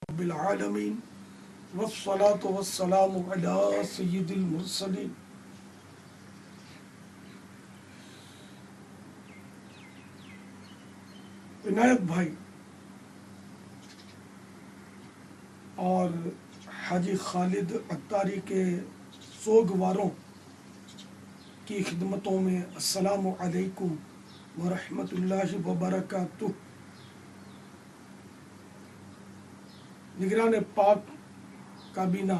رب العالمین والصلاة والسلام علی سید المرسلین. عنایت بھائی اور حاجی خالد عطاری کے سوگواروں کی خدمتوں میں السلام علیکم ورحمۃ اللہ وبرکاتہ. نگران پاک کابینہ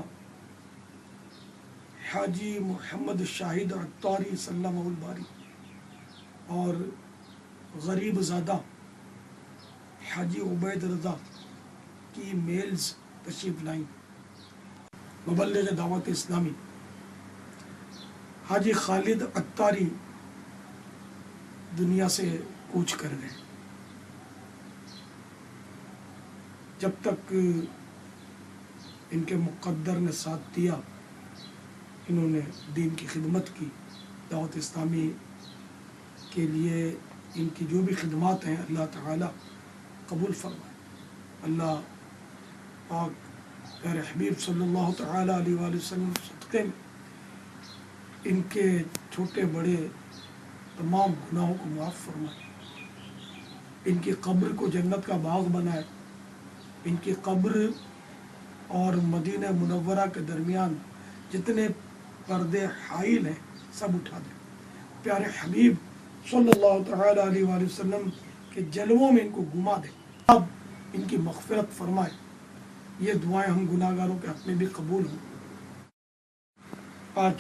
حاجی محمد شاہد عطاری سلمہ الباری اور غریب زادہ حاجی عبید رضا کی میلز تشریف لائیں. مبلغ دعوت اسلامی حاجی خالد عطاری دنیا سے کوچ کر گئے. جب تک ان کے مقدر نے ساتھ دیا انہوں نے دین کی خدمت کی. دعوت اسلامی کے لیے ان کی جو بھی خدمات ہیں اللہ تعالی قبول فرمائے. اللہ پاک پیارے حبیب صلی اللہ تعالی علیہ وآلہ وسلم صدقے میں ان کے چھوٹے بڑے تمام گناہوں کو معاف فرمائے. ان کی قبر کو جنت کا باغ بنائے. ان کی قبر اور مدینہ منورہ کے درمیان جتنے پردے حائل ہیں سب اٹھا دیں. پیارے حبیب صلی اللہ تعالی علیہ وآلہ وسلم کے جلووں میں ان کو گھما دیں. اب ان کی مغفرت فرمائے. یہ دعائیں ہم گناہگاروں کے حق میں بھی قبول ہوں. آج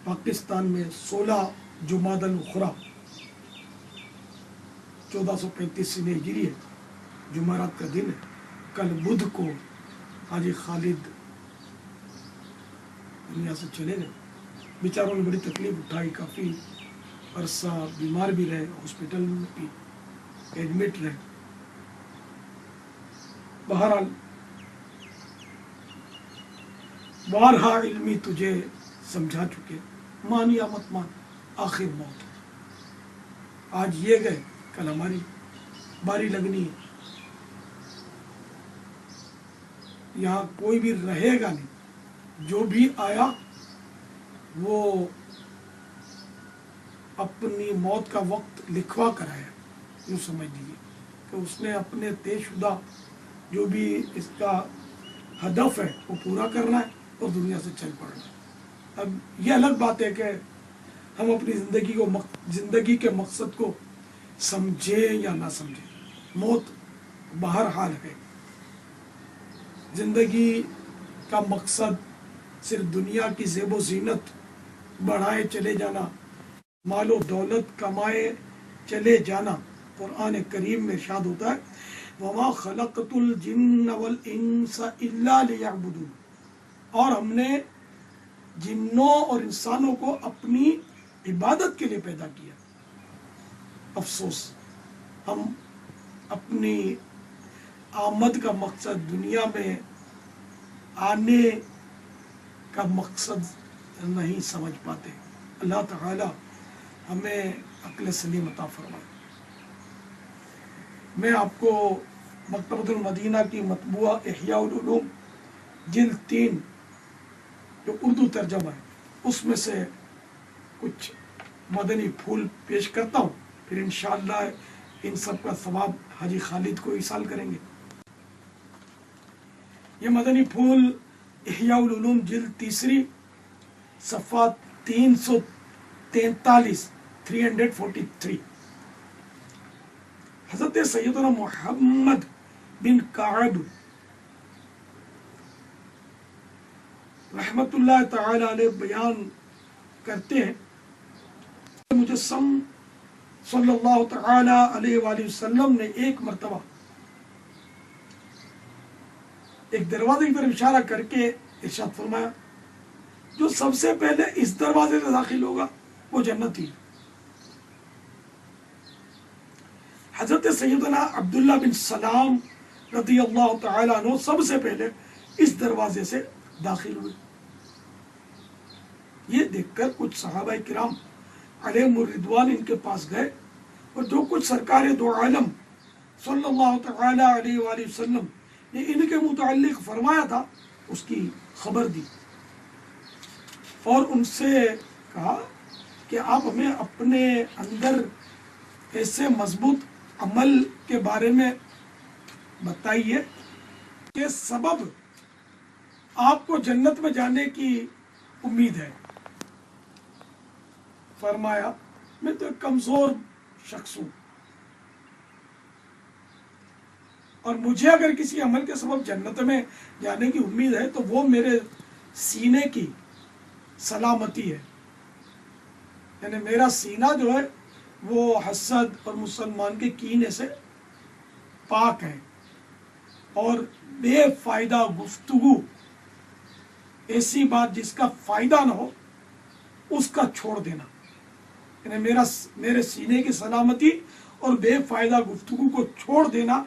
پاکستان میں 16 جمادی الاخری 1435 ہجری ہے. جمعرات کا دن ہے. کل بدھ کو حاجی خالد دنیا سے چلے گئے. بیچاروں نے بڑی تکلیف اٹھائی. کافی عرصہ بیمار بھی رہے. ہاسپٹل میں بھی ایڈمٹ رہے. بارہا علمی تجھے سمجھا چکے مان یا مت مان آخر موت. آج یہ گئے کل ہماری باری لگنی ہے. یہاں کوئی بھی رہے گا نہیں. جو بھی آیا وہ اپنی موت کا وقت لکھوا کر آیا. یوں سمجھ لیجیے کہ اس نے اپنے طے شدہ جو بھی اس کا ہدف ہے وہ پورا کرنا ہے اور دنیا سے چل پڑنا ہے. اب یہ الگ بات ہے کہ ہم اپنی زندگی کے مقصد کو سمجھیں یا نہ سمجھیں. موت بہرحال ہے. زندگی کا مقصد صرف دنیا کی زیب و زینت بڑھائے چلے جانا, مال و دولت کمائے چلے جانا. قرآن کریم میں ارشاد ہوتا ہے وَمَا خَلَقْتُ الْجِنَّ وَالْإِنسَ إِلَّا لِيَعْبُدُونَ. اور ہم نے جنوں اور انسانوں کو اپنی عبادت کے لیے پیدا کیا. افسوس ہم اپنی آمد کا مقصد, دنیا میں آنے کا مقصد نہیں سمجھ پاتے. اللہ تعالی ہمیں عقل سلیم عطا فرمائے. میں آپ کو مکتبۃ المدینہ کی مطبوعہ احیاء العلوم جلد 3 جو اردو ترجمہ ہے اس میں سے کچھ مدنی پھول پیش کرتا ہوں. پھر انشاءاللہ ان سب کا ثواب حاجی خالد کو ایصال کریں گے. یہ مدنی پھول احیاء العلوم جلد 3 صفحہ 343 حضرت سیدنا محمد بن کعب رحمت اللہ تعالی علیہ بیان کرتے ہیں مجسم صلی اللہ تعالی علیہ وآلہ وسلم نے ایک مرتبہ ایک دروازے کی طرف اشارہ کر کے ارشاد فرمایا جو سب سے پہلے اس دروازے سے داخل ہوگا وہ جنتی ہے. حضرت سیدنا عبداللہ بن سلام رضی اللہ تعالیٰ عنہ سب سے پہلے اس دروازے سے داخل ہوئے. یہ دیکھ کر کچھ صحابہ کرام علیہم الرضوان ان کے پاس گئے اور جو کچھ سرکار دو عالم صلی اللہ تعالی علیہ وآلہ وسلم نے ان کے متعلق فرمایا تھا اس کی خبر دی اور ان سے کہا کہ آپ ہمیں اپنے اندر ایسے مضبوط عمل کے بارے میں بتائیے کہ سبب آپ کو جنت میں جانے کی امید ہے۔ فرمایا میں تو ایک کمزور شخص ہوں اور مجھے اگر کسی عمل کے سبب جنت میں جانے کی امید ہے تو وہ میرے سینے کی سلامتی ہے، یعنی میرا سینہ جو ہے وہ حسد اور مسلمان کے کینے سے پاک ہے، اور بے فائدہ گفتگو، ایسی بات جس کا فائدہ نہ ہو اس کا چھوڑ دینا، یعنی میرے سینے کی سلامتی اور بے فائدہ گفتگو کو چھوڑ دینا،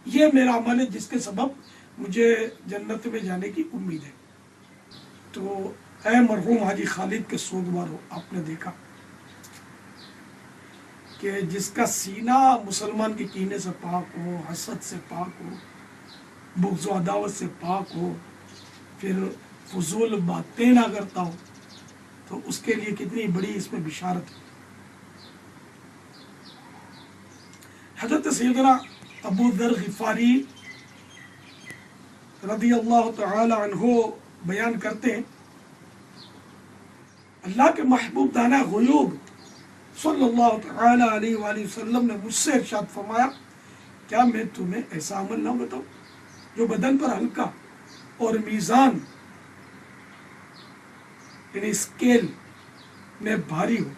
یہ میرا عمل ہے جس کے سبب مجھے جنت میں جانے کی امید ہے۔ تو اے مرحوم حاجی خالد کے سوگوار ہو، آپ نے دیکھا کہ جس کا سینہ مسلمان کے کینے سے پاک ہو، حسد سے پاک ہو، بغض و عداوت سے پاک ہو، پھر فضول باتیں نہ کرتا ہو، تو اس کے لیے کتنی بڑی اس میں بشارت ہے۔ حضرت سیدنا ابو ذر غفاری رضی اللہ تعالی عنہ بیان کرتے ہیں، اللہ کے محبوب دانا غیوب صلی اللہ تعالی علیہ وآلہ وسلم نے مجھ سے ارشاد فرمایا، کیا میں تمہیں ایسا عمل نہ بتاؤں جو بدن پر ہلکا اور میزان یعنی اسکیل میں بھاری ہو؟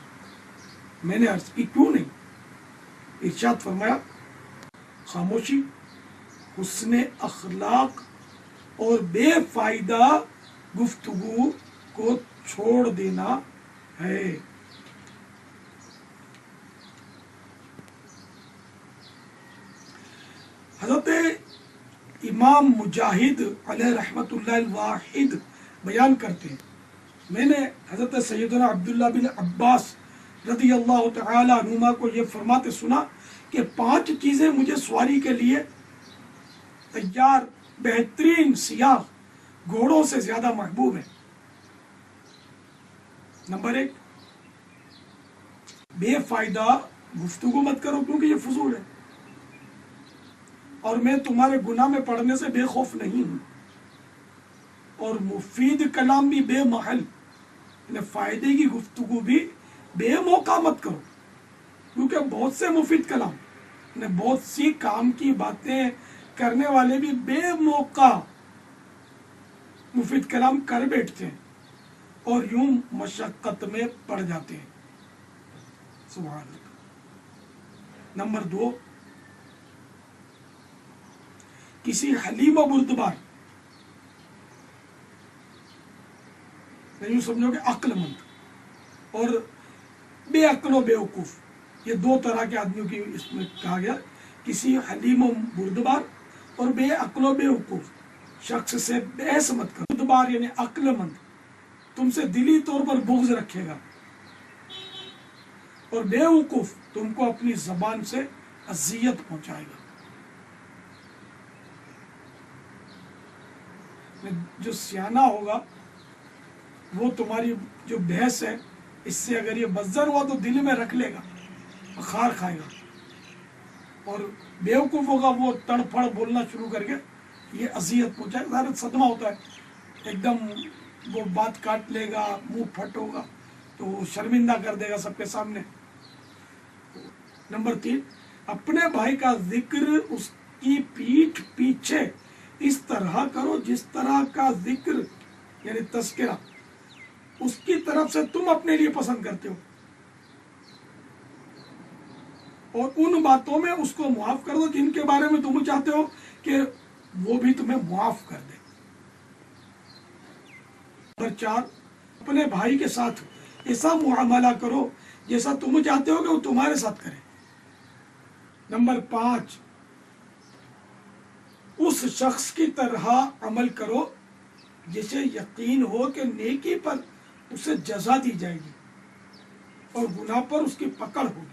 میں نے عرض کی کیوں نہیں؟ ارشاد فرمایا، خاموشی، حسن اخلاق اور بے فائدہ گفتگو کو چھوڑ دینا ہے۔ حضرت امام مجاہد علیہ رحمت اللہ الواحد بیان کرتے ہیں، میں نے حضرت سیدنا عبداللہ بن عباس رضی اللہ تعالی عنہما کو یہ فرماتے سنا کہ 5 چیزیں مجھے سواری کے لیے تیار بہترین سیاہ گھوڑوں سے زیادہ محبوب ہیں۔ نمبر 1، بے فائدہ گفتگو مت کرو کیونکہ یہ فضول ہے، اور میں تمہارے گناہ میں پڑنے سے بے خوف نہیں ہوں، اور مفید کلام بھی بے محل، یعنی فائدے کی گفتگو بھی بے موقع مت کرو، کیونکہ بہت سے مفید کلام، یعنی بہت سی کام کی باتیں کرنے والے بھی بے موقع مفید کلام کر بیٹھتے ہیں اور یوں مشقت میں پڑ جاتے ہیں۔ سبحان اللہ۔ نمبر 2، کسی حلیم و بردبار، یوں سمجھو کہ عقل مند اور بے عقل و بے وقوف، یہ 2 طرح کے آدمیوں کی اس میں کہا گیا، کسی حلیم و بردبار اور بے عقل و بے وقوف شخص سے بحث مت کرو۔ بردبار یعنی عقل مند تم سے دلی طور پر بغض رکھے گا، اور بے وقوف تم کو اپنی زبان سے اذیت پہنچائے گا۔ جو سیانہ ہوگا وہ تمہاری جو بحث ہے اس سے اگر یہ بزر ہوا تو دل میں رکھ لے گا، خار کھائے گا، اور بیوقوف ہوگا وہ تڑ پھڑ بولنا شروع کر کے یہ اذیت پہنچائے گا، صدمہ ہوتا ہے، ایک دم وہ بات کاٹ لے گا، منہ پھٹ ہوگا تو شرمندہ کر دے گا سب کے سامنے۔ نمبر 3، اپنے بھائی کا ذکر اس کی پیٹھ پیچھے اس طرح کرو جس طرح کا ذکر یعنی تذکرہ اس کی طرف سے تم اپنے لیے پسند کرتے ہو، اور ان باتوں میں اس کو معاف کر دو جن کے بارے میں تم چاہتے ہو کہ وہ بھی تمہیں معاف کر دے۔ نمبر 4، اپنے بھائی کے ساتھ ایسا معاملہ کرو جیسا تم چاہتے ہو کہ وہ تمہارے ساتھ کرے۔ نمبر 5، اس شخص کی طرح عمل کرو جسے یقین ہو کہ نیکی پر اسے جزا دی جائے گی اور گناہ پر اس کی پکڑ ہوگی۔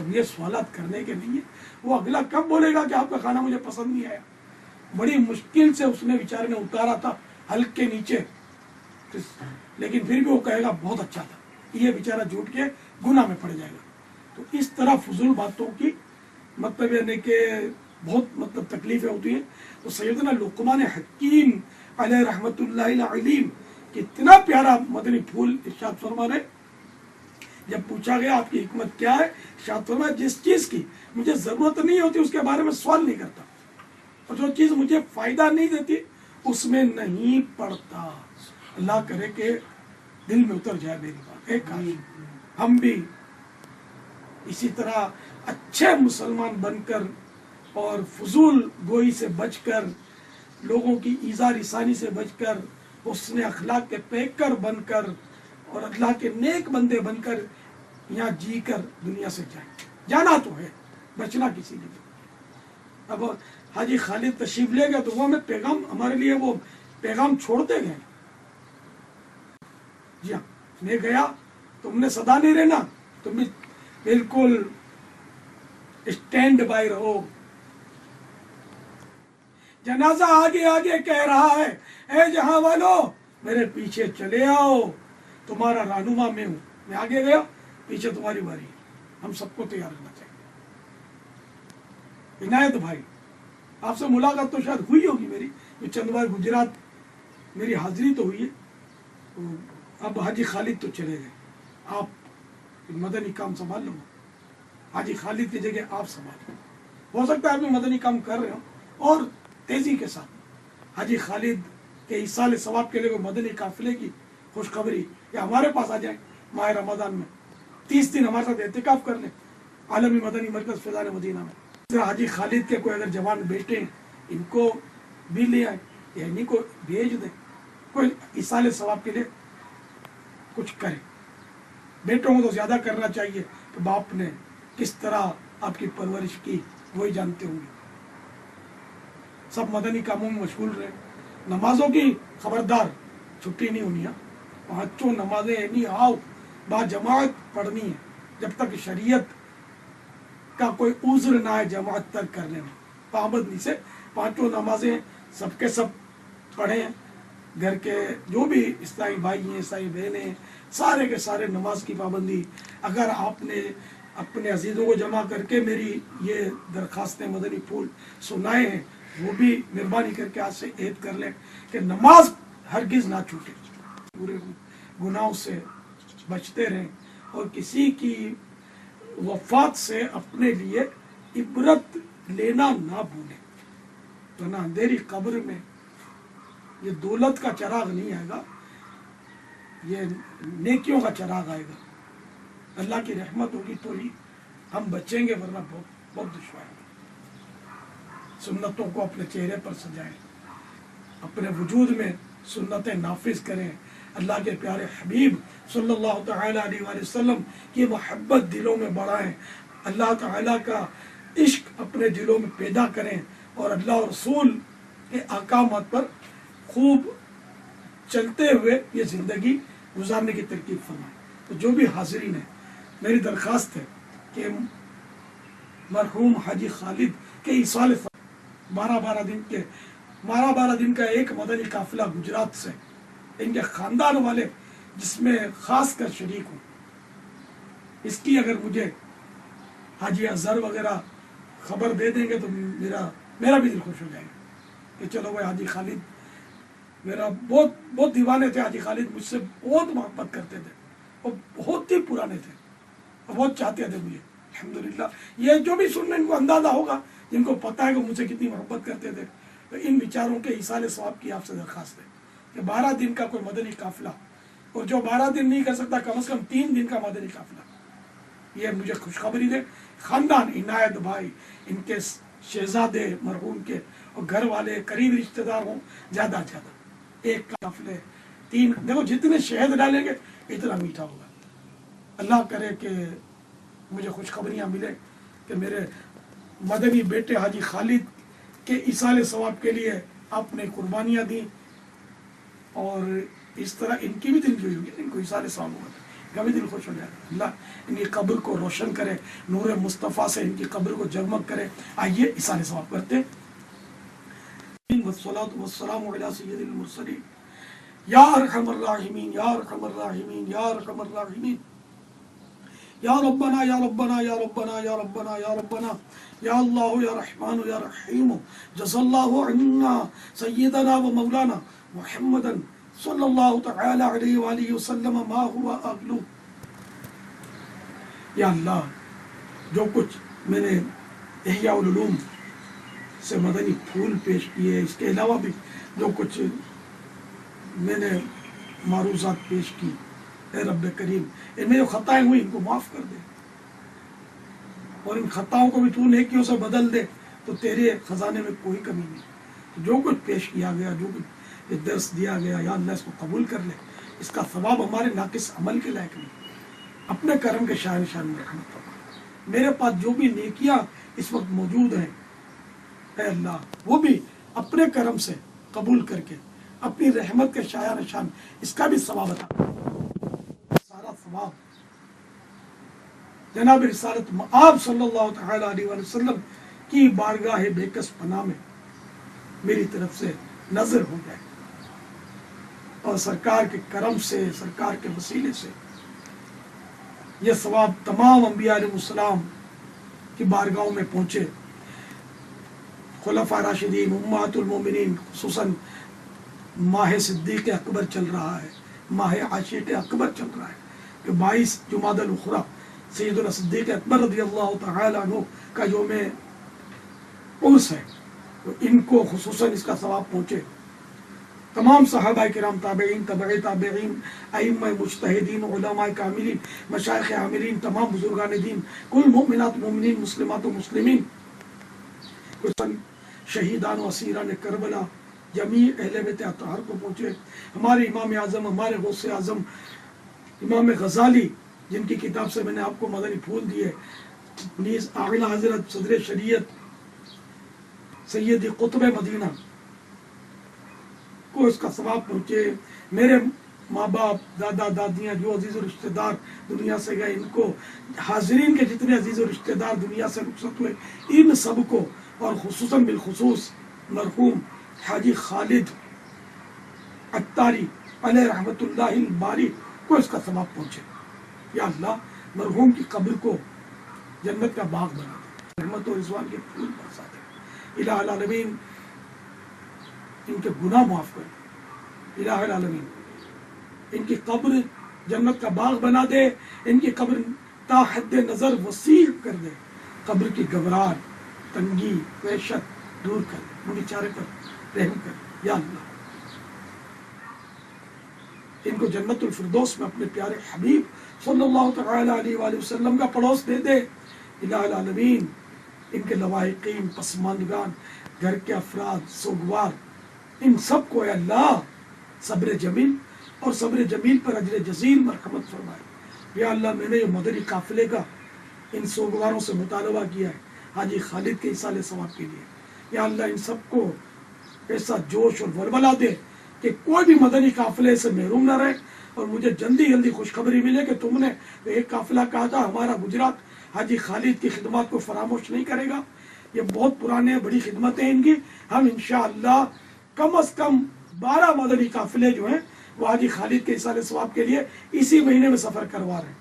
اب یہ سوالات کرنے کے نہیں ہے. وہ اگلا کب بولے گا کہ آپ کا کھانا مجھے پسند نہیں آیا؟ بڑی مشکل سے اس نے بیچارے نے اتارا تھا حلق کے نیچے، لیکن پھر بھی وہ کہے گا بہت اچھا تھا. یہ بیچارہ جھوٹ کے گناہ میں پڑ جائے گا. تو اس طرح فضول باتوں کی مطلب یعنی کہ بہت تکلیفیں ہوتی ہیں. تو سیدنا لقمان حکیم علیہ رحمت اللہ علیم کتنا پیارا مدنی پھول ارشاد فرما رہے. جب پوچھا گیا آپ کی حکمت کیا ہے، ارشاد فرمایا جس چیز کی مجھے ضرورت نہیں ہوتی اس کے بارے میں سوال نہیں کرتا، اور جو چیز مجھے فائدہ نہیں دیتی اس میں نہیں پڑتا. اللہ کرے کہ دل میں اتر جائے میری بات. ایک ہم بھی اسی طرح اچھے مسلمان بن کر اور فضول گوئی سے بچ کر، لوگوں کی ایذا رسانی سے بچ کر، حسن اخلاق کے پیکر بن کر اور اللہ کے نیک بندے بن کر یہاں جی کر دنیا سے جائیں. جانا تو ہے، بچنا کسی نے نہیں. اب حاجی خالد تشریف لے گئے تو وہ ہمیں پیغام، ہمارے لیے وہ پیغام چھوڑتے گئے. جی ہاں، میں گیا تم نے صدا نہیں رہنا، تم بھی بالکل اسٹینڈ بائی رہو. جنازہ آگے آگے کہہ رہا ہے اے جہاں والو میرے پیچھے چلے آؤ، تمہارا رہنما میں ہوں. میں آگے گیا، پیچھے تمہاری باری ہے. ہم سب کو تیار رہنا چاہیے. عنایت بھائی، آپ سے ملاقات تو شاید ہوئی ہوگی میری، چند بار گجرات میری حاضری تو ہوئی ہے. اب حاجی خالد تو چلے گئے، آپ مدنی کام سنبھال لو. حاجی خالد کی جگہ آپ سنبھال لو. ہو سکتا ہے آپ بھی مدنی کام کر رہے ہو اور تیزی کے ساتھ حاجی خالد کے ایصال ثواب کے لیے کوئی مدنی قافلے کی خوشخبری یا ہمارے پاس آ جائیں ماہ رمضان میں 30 دن ہمارے ساتھ اعتکاف کر لیں عالمی مدنی مرکز فیضان مدینہ میں. حاجی خالد کے کوئی اگر جوان بیٹے ہیں ان کو بھی لے آئیں یا انہیں کو بھیج دیں، کوئی ایصال ثواب کے لیے کچھ کریں. بیٹوں کو تو زیادہ کرنا چاہیے کہ باپ نے کس طرح آپ کی پرورش کی وہی جانتے ہوں گے. سب مدنی کاموں میں مشغول رہے. نمازوں کی خبردار چھٹی نہیں ہونی ہے. 5 نمازیں اینی آؤ با جماعت پڑھنی ہے. جب تک شریعت کا کوئی عذر نہ ہے جماعت ترک کرنے میں، پابندی سے 5 نمازیں سب کے سب پڑھیں. گھر کے جو بھی عیسائی بھائی ہیں، عیسائی بہنیں ہیں، سارے کے سارے نماز کی پابندی. اگر آپ نے اپنے عزیزوں کو جمع کر کے میری یہ درخواستیں مدنی پھول سنائے ہیں، وہ بھی مہربانی کر کے آج سے عہد کر لیں کہ نماز ہرگز نہ چھوٹے. پورے گناہوں سے بچتے رہیں اور کسی کی وفات سے اپنے لیے عبرت لینا نہ بھولیں. تو نہ اندھیری قبر میں یہ دولت کا چراغ نہیں آئے گا، یہ نیکیوں کا چراغ آئے گا. اللہ کی رحمت ہوگی تو ہی ہم بچیں گے، ورنہ بہت بہت دشوار ہے. سنتوں کو اپنے چہرے پر سجائیں، اپنے وجود میں سنتیں نافذ کریں. اللہ کے پیارے حبیب صلی اللہ تعالی علیہ وآلہ وسلم کی محبت دلوں میں بڑھائیں. اللہ تعالیٰ کا عشق اپنے دلوں میں پیدا کریں اور اللہ اور رسول کے احکامات پر خوب چلتے ہوئے یہ زندگی گزارنے کی ترکیب فرمائیں. تو جو بھی حاضرین ہیں، میری درخواست ہے کہ مرحوم حاجی خالد کے ایصال 12 دن کا ایک مدنی قافلہ گجرات سے ان کے خاندان والے جس میں خاص کر شریک ہوں، اس کی اگر مجھے حاجی اظہر وغیرہ خبر دے دیں گے تو میرا بھی دل خوش ہو جائے گا کہ چلو بھائی حاجی خالد میرا بہت دیوانے تھے. حاجی خالد مجھ سے بہت محبت کرتے تھے اور بہت ہی پرانے تھے اور بہت چاہتے تھے مجھے. الحمدللہ یہ جو بھی سننے ان کو اندازہ ہوگا، جن کو پتہ ہے کہ مجھ سے کتنی محبت کرتے تھے، تو ان بیچاروں کے ایصال ثواب کی آپ سے درخواست ہے کہ 12 دن کا کوئی مدنی قافلہ، اور جو 12 دن نہیں کر سکتا کم از کم 3 دن کا مدنی قافلہ، یہ مجھے خوشخبری دے. خاندان عنایت بھائی، ان کے شہزادے مرحوم کے اور گھر والے قریب رشتہ دار ہوں، زیادہ سے زیادہ ایک قافلے 3. دیکھو جتنے شہد ڈالیں گے اتنا میٹھا ہوگا. اللہ کرے کہ مجھے خوشخبریاں ملے کہ میرے مدنی بیٹے حاجی خالد کے ایصال ثواب کے لیے آپ نے قربانیاں دیں، اور اس طرح ان کی بھی دل جوئی ہوگی، ان کو ایصال ثواب ہوگا. کبھی دل خوش ہو جائے گا. اللہ ان کی قبر کو روشن کرے, نور مصطفیٰ سے ان کی قبر کو جگمگ کرے. آئیے اِسارِ ثواب کرتے ہیں. والصلاة والسلام علی سید المرسلین یا ارحم الراحمین یا ارحم الراحمین یا ارحم الراحمین یا ربنا یا ربنا یا ربنا یا ربنا یا ربنا یا اللہ یا رحمان یا رحیم جزا اللہ عنا سیدنا و مولانا محمدا صلی اللہ تعالی علیہ وآلہ وسلم ما ہوا اغلو. یا اللہ جو کچھ میں نے احیاء العلوم سے مدنی پھول پیش کیے, اس کے علاوہ بھی جو کچھ میں نے معروضات پیش کی, اے رب کریم ان میں جو خطائیں ہوئی ان کو معاف کر دے, اور ان خطاؤں کو بھی تو نیکیوں سے بدل دے, تو تیرے خزانے میں کوئی کمی نہیں. جو کچھ پیش کیا گیا, جو کچھ درس دیا گیا, یا اللہ اس کو قبول کر لے. اس کا ثواب ہمارے ناقص عمل کے لائق نہیں. اپنے کرم کے شاہ نشان میں رحمت فرما. میرے پاس جو بھی نیکیاں اس وقت موجود ہیں اے اللہ وہ بھی اپنے کرم سے قبول کر کے اپنی رحمت کے شایع نشان اس کا بھی ثواب عطا. سارا ثواب جناب رسالت آپ صلی اللہ تعالی علیہ وآلہ وسلم کی بارگاہ بےکس پناہ میں میری طرف سے نظر ہو جائے, اور سرکار کے کرم سے, سرکار کے وسیلے سے یہ ثواب تمام انبیاء علیہ السلام کی بارگاہوں میں پہنچے. خلفاء راشدین, امہات المومنین, خصوصاً ماہ صدیق اکبر چل رہا ہے, ماہ عاشق اکبر چل رہا ہے کہ 22 جمادی الاخری سیدنا صدیق اکبر رضی اللہ تعالی عنہ کا یوم عرس ہے. تو ان کو خصوصاً اس کا ثواب پہنچے. تمام صحابہ کرام, تابعین, تبع تابعین, ائمہ مجتہدین, علماء کاملین, مشائخ عاملین, تمام بزرگان دین, کل مومنات مومنین, مسلمات و مسلمین, شہیدان و اسیران کربلا, جمیع اہل بیت اطہار کو پہنچے. ہمارے امام اعظم, ہمارے غوث اعظم امام غزالی جن کی کتاب سے میں نے آپ کو مدنی پھول دیے, نیز اعلیٰ حضرت صدر شریعت سید قطب مدینہ کو اس کا ثواب پہنچے. میرے ماں باپ, دادا دادیاں, جو عزیز و رشتہ دار دنیا سے گئے, ان کو, حاضرین کے جتنے عزیز و رشتہ دار دنیا سے رخصت ہوئے, ان سب کو, اور خصوصاً بالخصوص مرحوم حاجی خالد عطاری علیہ رحمت اللہ الباری کو اس کا ثواب پہنچے. یا اللہ مرحوم کی قبر کو جنت کا باغ بنا دے, رحمت و رضوان کے پھول برسا دے. الہ العالمین ان کے گناہ معاف کر دے. الہ العالمین ان کی قبر جنت کا باغ بنا دے, ان کی قبر تا حد نظر وسیع کر دے. قبر کی گھبراہٹ, تنگی, وحشت دور کر دے, ان بیچارے پر رحم کر دے. یا اللہ ان کو جنت الفردوس میں اپنے پیارے حبیب صلی اللہ تعالی علیہ وآلہ وسلم کا پڑوس دے دے. الہ العالمین ان کے لواحقین, پسماندگان, گھر کے افراد, سوگوار, ان سب کو اے اللہ صبر جمیل اور صبر جمیل پر اجر جزیل مرحمت فرمائے. یا اللہ میں نے یہ مدنی قافلے کا ان سوگواروں سے مطالبہ کیا ہے حاجی خالد کے ایصال ثواب کے لیے. یا اللہ ان سب کو ایسا جوش اور ولولہ دے کہ کوئی بھی مدنی قافلے سے محروم نہ رہے, اور مجھے جلدی جلدی خوشخبری ملے کہ تم نے ایک قافلہ کہا تھا ہمارا گجرات حاجی خالد کی خدمات کو فراموش نہیں کرے گا. یہ بہت پرانے بڑی خدمتیں ان کی. ہم انشاءاللہ کم از کم 12 مدنی قافلے جو ہیں وہ حاجی خالد کے ایصال ثواب کے لیے اسی مہینے میں سفر کروا رہے ہیں.